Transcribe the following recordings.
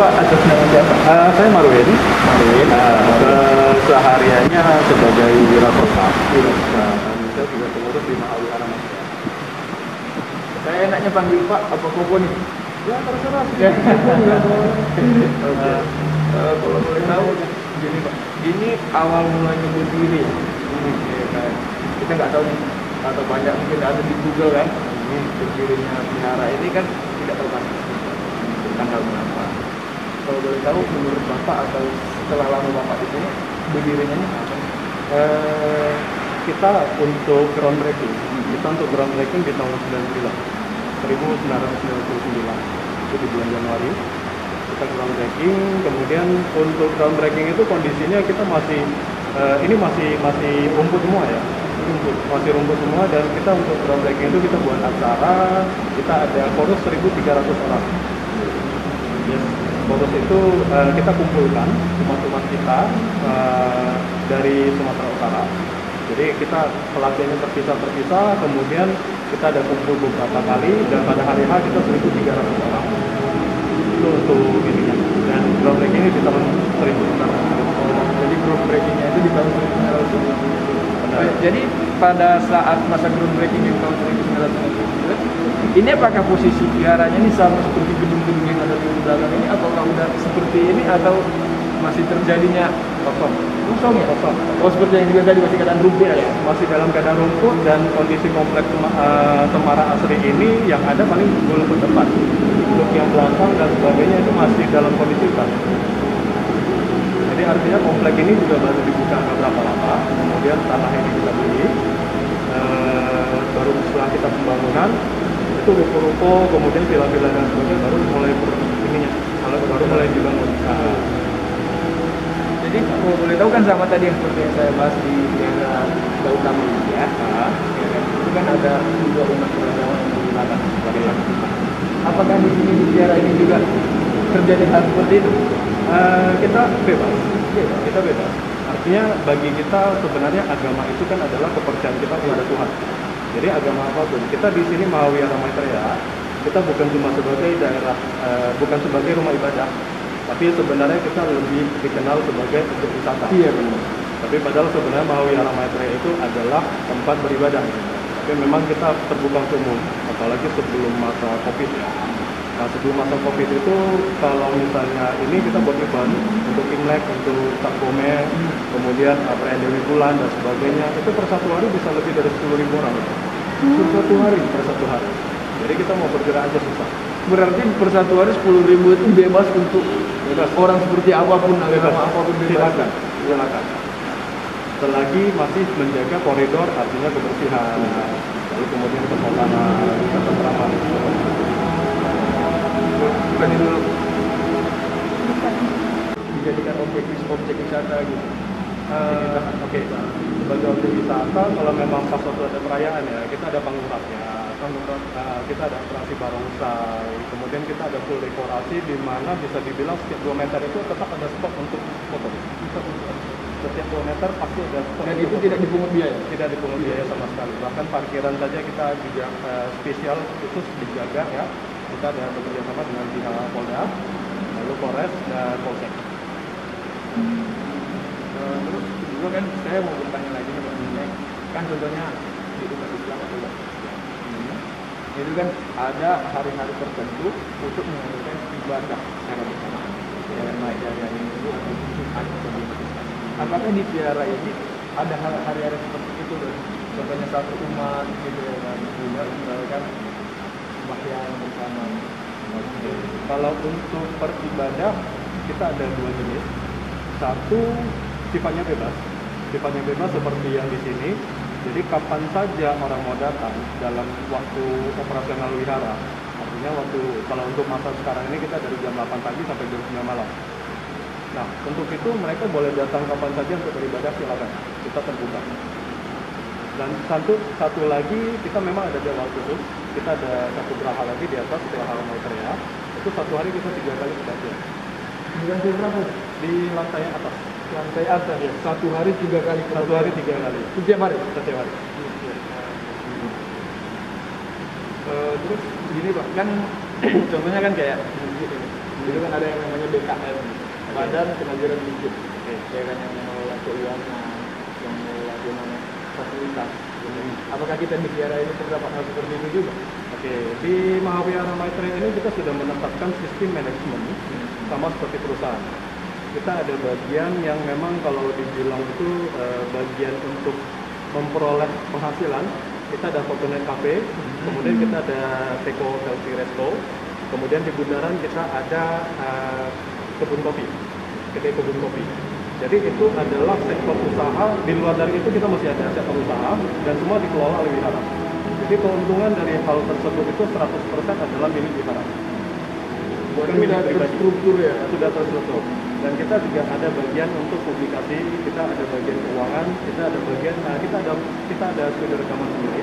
Bapak atas nama siapa? Saya Marwin. Marwin. Sehariannya sebagai wirausaha. Saya juga pengurus di Mahawihara Maitreya. Saya enaknya panggil Pak apa Koko nih? Ya terserah sih. Oke. Kalau boleh tahu, gini Pak, ini awal mulanya berdiri ya? Ya, kan. Kita nggak tahu nih, atau banyak mungkin ada di Google kan, ini berdirinya wihara ini kan tidak terpasti tanggal berapa. Kalau boleh tahu, menurut Bapak atau setelah lama Bapak di sini, berdirinya ini apa? Kita untuk groundbreaking di tahun 1999 itu di bulan Januari kita groundbreaking. Kemudian untuk groundbreaking itu kondisinya kita masih ini masih rumput semua ya, masih rumput semua. Dan kita untuk groundbreaking itu kita buat acara, kita ada chorus 1.300 orang. Yes. Chorus itu kita kumpulkan umat-umat kita dari Sumatera Utara. Jadi kita pelatihannya terpisah, kemudian kita ada kumpul beberapa kali, dan pada hari H kita 1.300 orang. Itu untuk ininya. Dan groundbreaking ini di tahun 1900. Jadi groundbreakingnya itu di tahun 1900. Jadi pada saat masa groundbreaking di tahun 1999, ini apakah posisi viharanya ini sama seperti gedung-gedung yang ada di belakang ini, ataukah udah seperti ini, atau masih terjadinya kosong ya? Kosong. Oh, seperti yang juga tadi masih keadaan rumput ya? Masih dalam keadaan rumput, dan kondisi kompleks Cemara Asri ini yang ada paling rumput depan. Untuk yang belakang dan sebagainya itu masih dalam kondisi hutan. Jadi artinya komplek ini juga baru dibuka beberapa lama, kemudian tanah ini kita beli, baru setelah kita pembangunan itu ruko-ruko, kemudian villa-villa dan sebagainya baru mulai baru mulai dibangun. Jadi kalau boleh tahu kan sama tadi yang seperti yang saya bahas di daerah Gautama ini ya, itu kan ada juga umat beragama yang menggunakan sebagai lakukan. Apakah di sini di daerah ini juga terjadi hal seperti itu? Kita bebas. Artinya bagi kita sebenarnya agama itu kan adalah kepercayaan kita kepada Tuhan. Jadi agama apapun, kita di sini Mahawihara Maitreya, kita bukan cuma sebagai daerah, bukan sebagai rumah ibadah, tapi sebenarnya kita lebih dikenal sebagai objek wisata. Iya benar. Tapi padahal sebenarnya Mahawihara Maitreya itu adalah tempat beribadah. Tapi memang kita terbuka untuk umum, apalagi sebelum masa Covid ya. Nah, sebelum masa Covid itu kalau misalnya ini kita buat event untuk Imlek, untuk Cap Gome, kemudian perayaan Dewi Bulan dan sebagainya, itu per satu hari bisa lebih dari 10.000 orang. Per satu hari. Jadi kita mau bergerak aja susah. Berarti per satu hari 10.000 itu bebas untuk orang seperti apapun, agama apapun bebas. Silakan. Selagi masih menjaga koridor, artinya kebersihan, lalu kemudian kesopanan, ketentraman. Bukan itu dijadikan objek wisata gitu. Oke. Sebagai objek wisata, kalau memang pas waktu ada perayaan ya, kita ada panggung rapnya. Kita ada operasi barongsai, kemudian kita ada full dekorasi di mana bisa dibilang setiap 2 meter itu tetap ada spot untuk foto. Setiap 2 meter pasti ada spot. Dan itu tidak dipungut biaya? Tidak dipungut biaya sama sekali. Bahkan parkiran saja kita juga spesial khusus dijaga ya. Kita ada bekerja sama dengan pihak Polda, lalu Polres dan Polsek. Terus juga kan saya mau bertanya lagi nih Pak, kan contohnya di umat Islam atau itu kan ada hari-hari tertentu untuk melakukan ibadah secara bersamaan. Jangan naik dari hari Minggu atau Jumat atau di umat Islam. Apakah di vihara ini ada hari-hari seperti itu? Contohnya satu umat gitu ya kan, misalkan sembahyang bersama. Kalau untuk beribadah kita ada 2 jenis. Satu sifatnya bebas seperti yang di sini. Jadi kapan saja orang mau datang dalam waktu operasional wihara. Artinya kalau untuk masa sekarang ini kita dari jam 8 pagi sampai jam 9 malam. Nah, untuk itu mereka boleh datang kapan saja untuk beribadah, silakan. Kita terbuka. Dan satu lagi, kita memang ada jadwal khusus. Kita ada satu geraha lagi di atas, Geraha Maitreya. Itu satu hari bisa 3 kali pengajian. Di lantai berapa? Di lantai atas. Lantai atas ya. Satu hari 3 kali. Satu hari 3 kali. Setiap hari. Setiap hari. Terus gini Pak, kan contohnya kan kayak Itu kan ada yang namanya BKM, Badan Kemajuan Dikit. Oke. Ya kan yang mengelola keuangan, yang mengelola gimana fasilitas. Apakah kita di Kiara ini terdapat hal seperti itu juga? Oke, di Mahawihara Maitreya ini kita sudah menetapkan sistem manajemen sama seperti perusahaan. Kita ada bagian yang memang kalau dibilang itu bagian untuk memperoleh penghasilan. Kita ada Fortunet Cafe, kemudian kita ada Teko Healthy Resto, kemudian di bundaran kita ada kebun kopi, kedai kebun kopi. Jadi itu adalah sektor usaha. Di luar dari itu kita masih ada sektor usaha dan semua dikelola oleh wihara. Jadi keuntungan dari hal tersebut itu 100% adalah milik wihara. Bukan milik Sudah pribadi. terstruktur ya. Sudah terstruktur. Dan kita juga ada bagian untuk publikasi, kita ada bagian keuangan, kita ada bagian kita ada studio rekaman sendiri.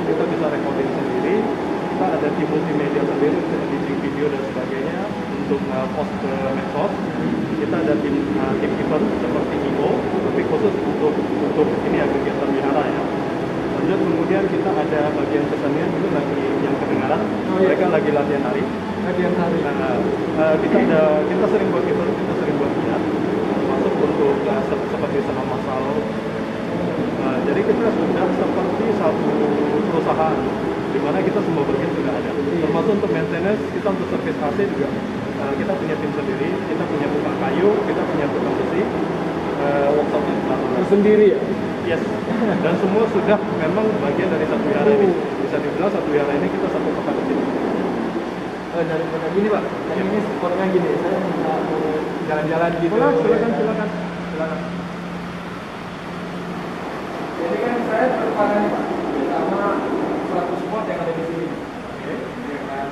Kita bisa recording sendiri. Kita ada tim multimedia sendiri untuk editing video dan sebagainya untuk post ke medsos. Kita ada tim event seperti IO, tapi khusus untuk ini ya kegiatan wihara ya. Lanjut kemudian kita ada bagian kesenian itu lagi yang kedengaran, mereka lagi latihan nari. Latihan nari. Kita sering buat event, kita sering buat giat, masuk untuk seperti senam massal. Jadi kita sudah seperti satu perusahaan di mana kita semua bagian sudah ada. Termasuk untuk maintenance, kita untuk service AC juga kita punya tim sendiri, kita punya tukang kayu, kita punya tukang besi, workshopnya Sendiri ya? yes. Dan semua sudah memang bagian dari satu wihara ini. Bisa dibilang satu wihara ini kita satu kota kecil. Dari mana gini Pak? Yang ini fotonya gini, saya mau jalan-jalan gitu. Silakan. Jadi kan saya terpana nih Pak, sama suatu spot yang ada di sini. Oke. Ya kan?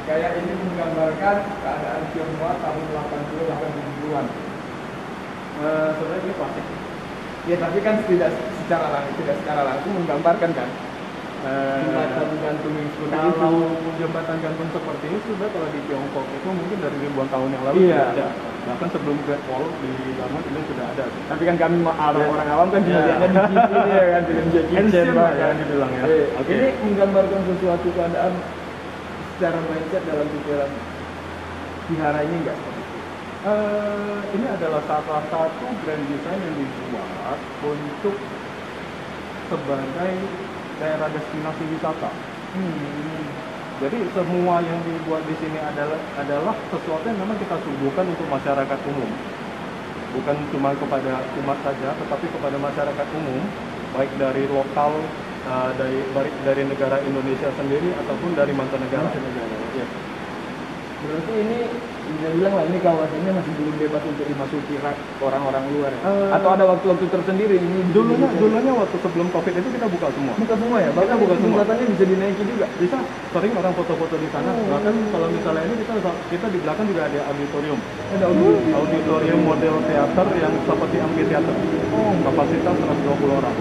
Kayak ini menggambarkan keadaan Tionghoa tahun 80-80-an. Sebenarnya ini klasik. Ya tapi kan tidak secara langsung menggambarkan kan. Jembatan gantung yang seperti itu. Kalau jembatan gantung seperti ini sudah kalau di Tiongkok itu mungkin dari ribuan tahun yang lalu Iya. sudah ada. Bahkan sebelum Great Wall di Lampung itu sudah ada. Tapi kan kami orang awam kan cuma Iya. lihatnya di TV ya kan, film Jackie Chan Ancient Pak, lah ya dibilang ya. Oke. Ini menggambarkan sesuatu keadaan secara mindset dalam pikiran wihara ini enggak seperti itu. Ini adalah salah satu grand design yang dibuat untuk sebagai daerah destinasi wisata. Jadi semua yang dibuat di sini adalah sesuatu yang memang kita suguhkan untuk masyarakat umum. Bukan cuma kepada umat saja, tetapi kepada masyarakat umum, baik dari lokal, dari negara Indonesia sendiri ataupun dari mancanegara. Yes. Berarti ini bisa bilang lah ini kawasannya masih belum bebas untuk dimasuki orang-orang luar ya? Atau ada waktu-waktu tersendiri ini? Dulunya waktu sebelum COVID itu kita buka semua. Buka semua ya? Bahkan buka semua. jembatannya bisa dinaiki juga? Bisa, sering orang foto-foto di sana. Bahkan kalau misalnya ini kita di belakang juga ada auditorium. Ada Auditorium model teater yang seperti amphitheater. Kapasitas 120 orang.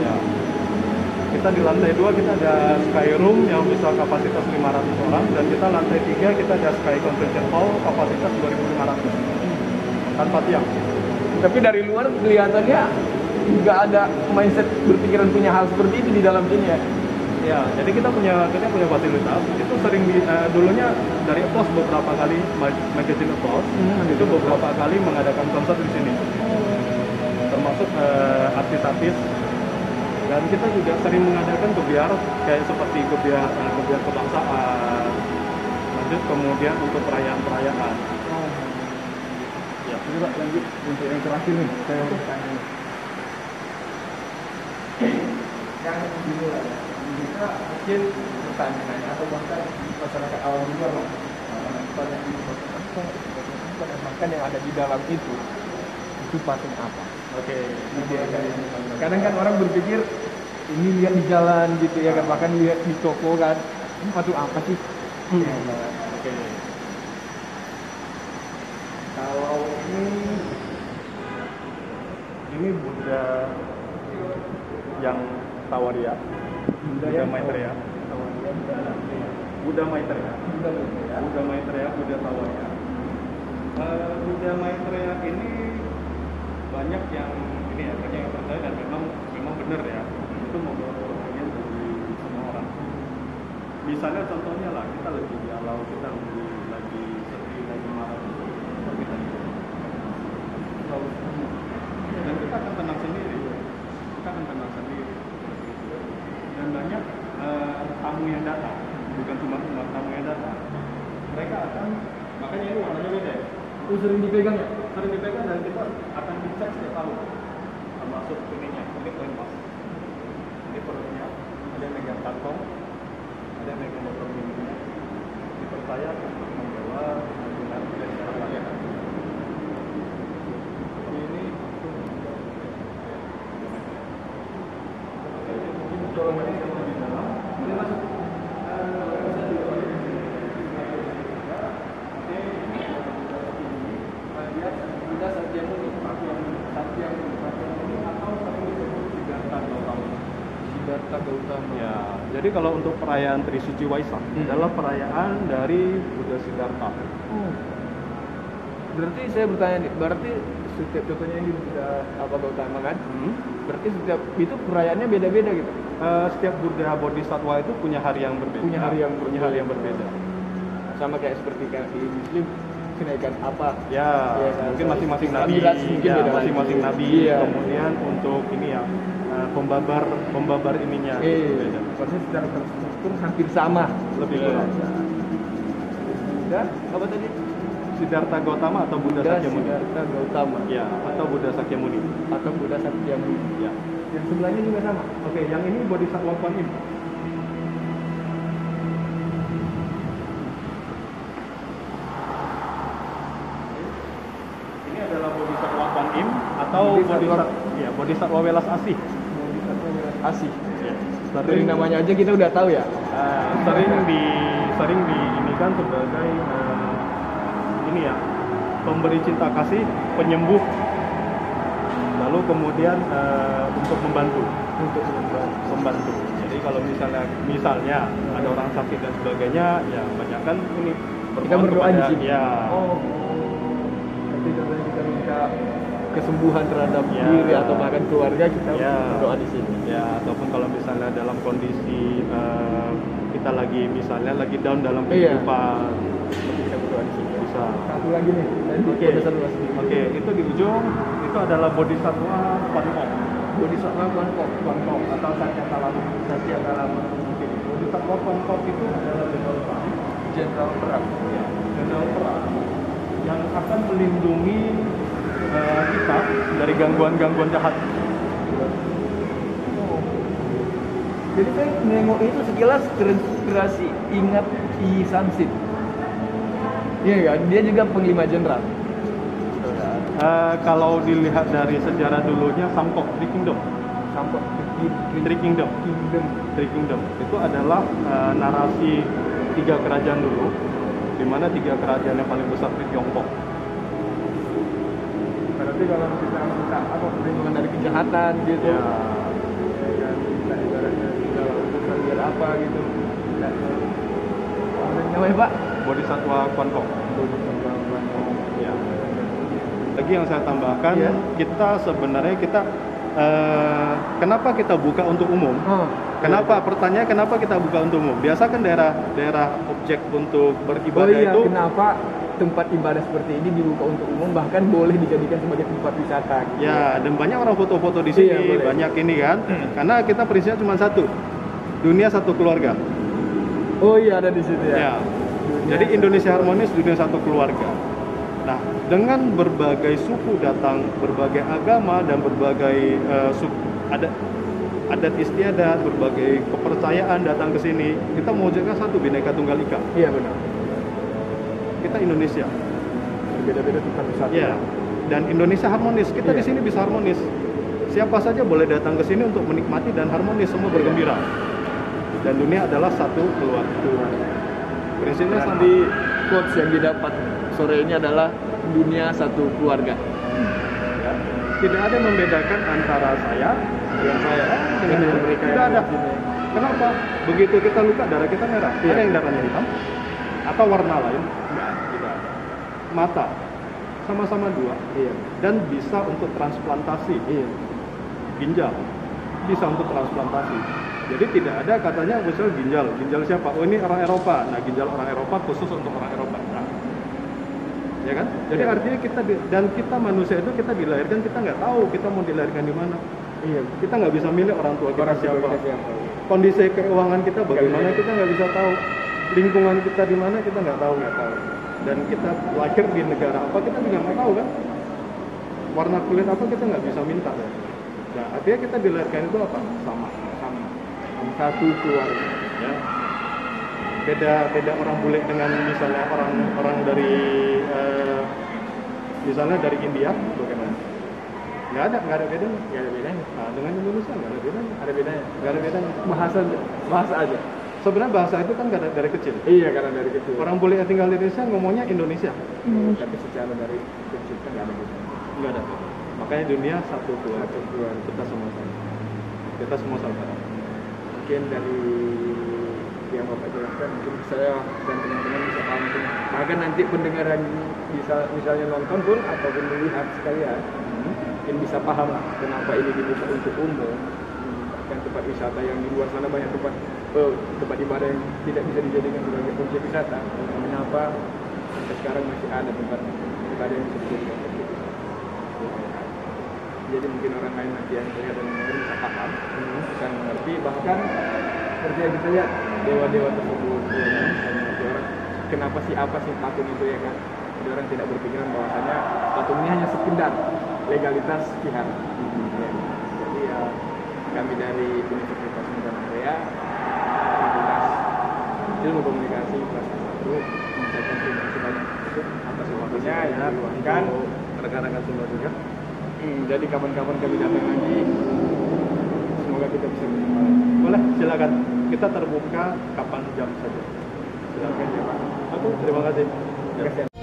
Ya. Kita di lantai 2 kita ada sky room yang bisa kapasitas 500 orang, dan kita lantai 3 kita ada sky convention hall kapasitas 2.500 tanpa tiang. Tapi dari luar kelihatannya nggak ada mindset berpikiran punya hal seperti itu di dalam sini ya? Ya, jadi kita punya fasilitas. Itu sering dulunya dari Applause beberapa kali, magazine Applause itu beberapa kali mengadakan konser di sini, termasuk artis-artis. Dan kita juga sering mengadakan gebiar kayak seperti gebiar kebangsaan. Lanjut kemudian untuk perayaan-perayaan. Ya, ini Pak lanjut untuk yang terakhir nih. Saya mau tanya. Yang dimulai kita mungkin bertanya atau bahkan masyarakat awam juga Pak. Makan yang ada di dalam itu patung apa? Oke. Kadang kan orang berpikir ini lihat di jalan gitu ya kan, bahkan lihat di toko kan, ini patung apa sih? Oke. Kalau ini Buddha yang Tawaria, Buddha Maitreya. Buddha Maitreya, Buddha Tawaria. Buddha Maitreya ini banyak yang percaya dan memang benar ya, itu membawa kebahagiaan bagi semua orang. Misalnya contohnya lah, kita lagi galau, kita lagi sedih, Baru kita ikut. Dan kita akan tenang sendiri. Kita akan tenang sendiri. Dan banyak tamu yang datang, bukan cuma tamu yang datang. Mereka akan, makanya ini warnanya beda ya. Itu sering dipegang ya? Sering dipegang dan kita akan dicek setiap tahun. Termasuk ininya, ini pas. Ini perutnya, ada yang megang kantong, ada yang megang motor minumnya. Dipercaya untuk membawa dengan dari cara layanan. Ini mungkin tolong ini kalau di dalam, ini masuk. Siddhartha Gautama. Ya, jadi kalau untuk perayaan Trisuci Waisak adalah perayaan dari Buddha Siddhartha. Berarti saya bertanya nih, berarti setiap contohnya ini Buddha apa Gautama kan? Berarti setiap itu perayaannya beda-beda gitu. Setiap Buddha Bodhisattva itu punya hari yang berbeda. Punya hari yang berbeda. Sama kayak seperti kayak di Muslim kenaikan apa? Ya, Ya kan? mungkin masing-masing nabi. Mi'raj mungkin Ya, beda lagi. masing-masing nabi. Iya. Kemudian untuk ini ya, pembabar ininya beda. Berarti secara terstruktur hampir sama. Lebih kurang. Buddha apa tadi? Siddhartha Gautama atau Buddha Sakyamuni? Siddhartha Gautama. Ya, atau Buddha Sakyamuni. Atau Buddha Sakyamuni. Ya. Yang sebelahnya juga sama. Oke, yang ini Bodhisattva Kuan Im. Ini adalah Bodhisattva Kuan Im atau Bodhisattva Welas Asih. Bodhisattva Welas Asih. Ya. Dari namanya aja kita udah tahu ya. Sering ini kan sebagai ini ya, pemberi cinta kasih, penyembuh, lalu kemudian untuk membantu. Jadi kalau misalnya ada orang sakit dan sebagainya, ya banyak kan ini Kita berdoa di sini. Ya. Nanti contohnya kita minta kesembuhan terhadap Ya. diri atau bahkan keluarga, kita Ya. berdoa di sini. Ya, ataupun kalau misalnya dalam kondisi kita lagi down dalam Iya. kehidupan, Kita berdoa di sini. bisa. Satu lagi nih. Oke, itu di ujung itu adalah Bodhisattva Kuan Om. Bodhisattva Kuan Om atau Satya Kalama. Oke, Bodhisattva Kuan Om itu adalah jenderal perang. Ya, jenderal perang yang akan melindungi kita dari gangguan-gangguan jahat. Jadi saya nengok itu sekilas terinspirasi ingat Yi Sansit. Iya kan? Dia juga panglima jenderal. Kalau dilihat dari sejarah dulunya Samkok di Kingdom. Sampai Three Kingdom. Three Kingdom itu adalah narasi 3 kerajaan dulu, di mana 3 kerajaan yang paling besar di Tiongkok. Berarti kalau kita minta apa perlindungan dari kejahatan gitu. Ya, Dan kita ibaratnya segala urusan biar apa gitu. Namanya Pak? Bodhisattva Kuan Om. Ya. Lagi yang saya tambahkan, Iya. kita sebenarnya kenapa kita buka untuk umum? Kenapa? Pertanyaan kenapa kita buka untuk umum? Biasa kan daerah objek untuk beribadah itu. Kenapa tempat ibadah seperti ini dibuka untuk umum, bahkan boleh dijadikan sebagai tempat wisata gitu. Ya, dan banyak orang foto-foto di sini, Iya, boleh. banyak ini kan. Karena kita prinsipnya cuma satu. Dunia satu keluarga. Oh iya, ada di situ ya. Ya. Jadi Indonesia harmonis, dunia satu keluarga. Nah, dengan berbagai suku datang, berbagai agama dan berbagai adat istiadat, berbagai kepercayaan datang ke sini, kita mewujudkan satu Bhinneka Tunggal Ika. Iya benar. Kita Indonesia. Berbeda-beda tempat wisata. Ya. Dan Indonesia harmonis. Kita Iya. di sini bisa harmonis. Siapa saja boleh datang ke sini untuk menikmati dan harmonis, semua bergembira. Dan dunia adalah satu keluarga. Prinsipnya sama. Nanti quotes yang didapat sore ini adalah dunia satu keluarga. Ya. Tidak ada yang membedakan antara saya Yang saya dengan mereka tidak yang ada. di sini. Kenapa? Begitu kita luka, darah kita merah. Iya. Ada yang darahnya hitam atau warna lain. Enggak, tidak ada. Mata sama-sama 2 Iya. dan bisa untuk transplantasi. Iya. Ginjal bisa untuk transplantasi. Jadi tidak ada katanya ginjal siapa? Oh ini orang Eropa. Nah, ginjal orang Eropa khusus untuk orang Eropa. Nah, ya kan? Jadi Iya. artinya dan kita manusia itu kita dilahirkan kita nggak tahu kita mau dilahirkan di mana. Iya. Kita nggak bisa milih orang tua kita Orang tua siapa. kita siapa. Kondisi keuangan kita bagaimana bisa. kita nggak bisa tahu. Lingkungan kita di mana kita nggak tahu. Nggak tahu. Dan kita lahir di negara apa kita juga nggak tahu kan. Warna kulit apa kita nggak bisa minta kan. Nah, artinya kita dilahirkan itu apa? Sama. Satu keluarga. Ya. Beda orang bule dengan misalnya orang dari misalnya dari India bagaimana? Nggak ada bedanya. Nggak ada bedanya. Nah, dengan Indonesia nggak ada bedanya. Ada bedanya. Nggak ada bedanya. Bahasa aja. Sebenarnya bahasa itu kan dari kecil. Iya, karena dari kecil. Orang bule yang tinggal di Indonesia ngomongnya Indonesia. Tapi secara dari kecil kan nggak ada bedanya. Nggak ada. Makanya dunia satu keluarga. Satu keluarga. Kita semua sama. Kita semua saudara. Mungkin dari yang Bapak jelaskan mungkin saya dan teman-teman bisa paham mungkin. Bahkan nanti pendengar yang bisa misalnya nonton pun ataupun melihat sekalian mungkin bisa paham lah kenapa ini dibuka untuk umum. Bahkan tempat wisata yang di luar sana banyak tempat ibadah yang tidak bisa dijadikan sebagai objek wisata. Kenapa sampai sekarang masih ada tempat ibadah yang bisa dijadikan objek wisata. Jadi mungkin orang lain nanti yang melihat dan mendengar bisa paham, bisa mengerti. Bahkan seperti yang kita lihat dewa-dewa tersebut, ya kan? Misalnya orang kenapa sih apa sih patung itu ya kan? Jadi orang tidak berpikiran bahwasanya patung ini hanya sekedar legalitas pihak. Ya. Jadi ya kami dari Universitas Indonesia, Fakultas Ilmu Komunikasi kelas 1 mengucapkan terima kasih banyak atas waktunya ya diluangkan. Rekan-rekan semua juga. Jadi kapan-kapan kami datang lagi, semoga kita bisa berjumpa lagi. Boleh, silakan. Kita terbuka kapan jam saja. Silakan ya Pak. Terima kasih. Terima kasih.